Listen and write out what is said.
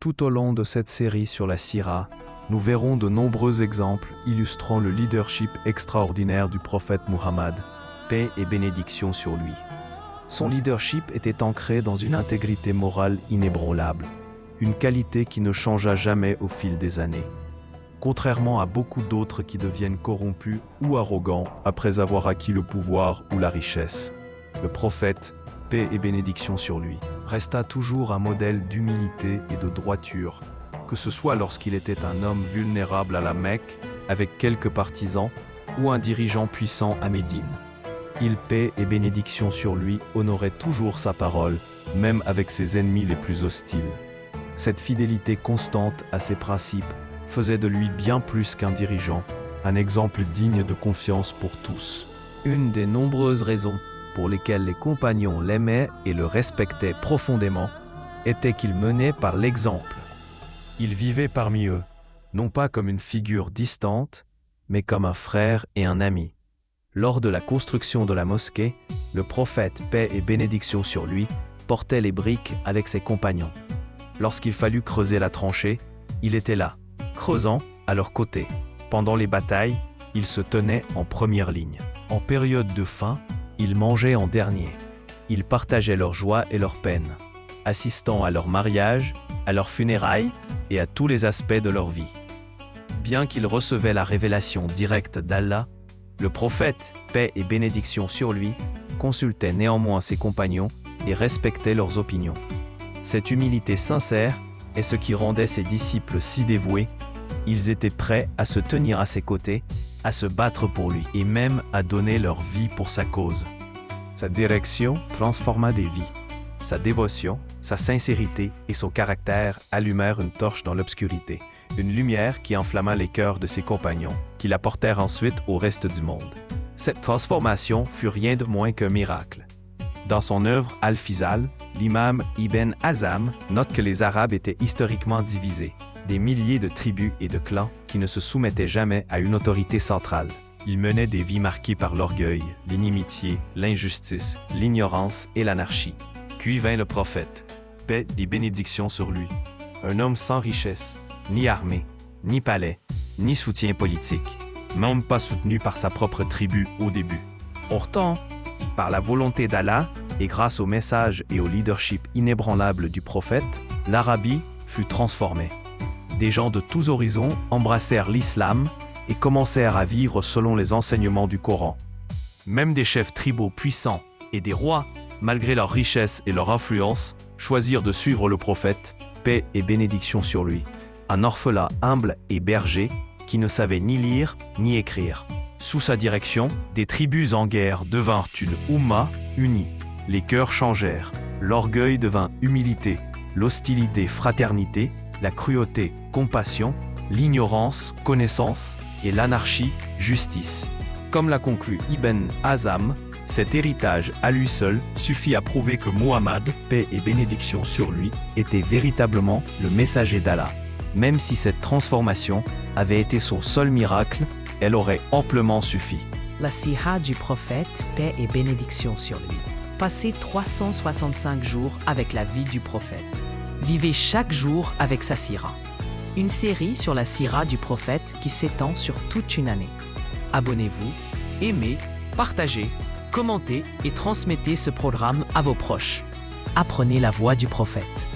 Tout au long de cette série sur la Sira, nous verrons de nombreux exemples illustrant le leadership extraordinaire du prophète Muhammad, paix et bénédiction sur lui. Son leadership était ancré dans une intégrité morale inébranlable, une qualité qui ne changea jamais au fil des années. Contrairement à beaucoup d'autres qui deviennent corrompus ou arrogants après avoir acquis le pouvoir ou la richesse, le prophète, paix et bénédiction sur lui, resta toujours un modèle d'humilité et de droiture, que ce soit lorsqu'il était un homme vulnérable à la Mecque, avec quelques partisans, ou un dirigeant puissant à Médine. Il, paix et bénédiction sur lui, honorait toujours sa parole, même avec ses ennemis les plus hostiles. Cette fidélité constante à ses principes faisait de lui bien plus qu'un dirigeant, un exemple digne de confiance pour tous. Une des nombreuses raisons pour lesquelles les compagnons l'aimaient et le respectaient profondément était qu'il menait par l'exemple. Il vivait parmi eux, non pas comme une figure distante, mais comme un frère et un ami. Lors de la construction de la mosquée, le prophète, paix et bénédiction sur lui, portait les briques avec ses compagnons. Lorsqu'il fallut creuser la tranchée, il était là, creusant à leur côté. Pendant les batailles, il se tenait en première ligne. En période de faim, il mangeait en dernier. Il partageait leur joie et leur peine, assistant à leur mariage, à leurs funérailles et à tous les aspects de leur vie. Bien qu'il recevait la révélation directe d'Allah, le prophète, paix et bénédiction sur lui, consultait néanmoins ses compagnons et respectait leurs opinions. Cette humilité sincère est ce qui rendait ses disciples si dévoués. Ils étaient prêts à se tenir à ses côtés, à se battre pour lui et même à donner leur vie pour sa cause. Sa direction transforma des vies. Sa dévotion, sa sincérité et son caractère allumèrent une torche dans l'obscurité, une lumière qui enflamma les cœurs de ses compagnons, qui la portèrent ensuite au reste du monde. Cette transformation fut rien de moins qu'un miracle. Dans son œuvre Al-Fizal, l'imam Ibn Hazm note que les Arabes étaient historiquement divisés, des milliers de tribus et de clans qui ne se soumettaient jamais à une autorité centrale. Ils menaient des vies marquées par l'orgueil, l'inimitié, l'injustice, l'ignorance et l'anarchie. Puis vint le prophète, paix et bénédiction sur lui, un homme sans richesse, ni armée, ni palais, ni soutien politique, même pas soutenu par sa propre tribu au début. Pourtant, par la volonté d'Allah et grâce au message et au leadership inébranlable du prophète, l'Arabie fut transformée. Des gens de tous horizons embrassèrent l'islam et commencèrent à vivre selon les enseignements du Coran. Même des chefs tribaux puissants et des rois, malgré leur richesse et leur influence, choisirent de suivre le prophète, paix et bénédiction sur lui, un orphelin humble et berger qui ne savait ni lire ni écrire. Sous sa direction, des tribus en guerre devinrent une Oumma unie. Les cœurs changèrent, l'orgueil devint humilité, l'hostilité fraternité, la cruauté compassion, l'ignorance connaissance et l'anarchie justice. Comme l'a conclu Ibn Hazm, cet héritage à lui seul suffit à prouver que Muhammad, paix et bénédiction sur lui, était véritablement le messager d'Allah. Même si cette transformation avait été son seul miracle, elle aurait amplement suffi. La Sira du prophète, paix et bénédiction sur lui. Passez 365 jours avec la vie du prophète. Vivez chaque jour avec sa Sira. Une série sur la Sira du prophète qui s'étend sur toute une année. Abonnez-vous, aimez, partagez, commentez et transmettez ce programme à vos proches. Apprenez la voix du prophète.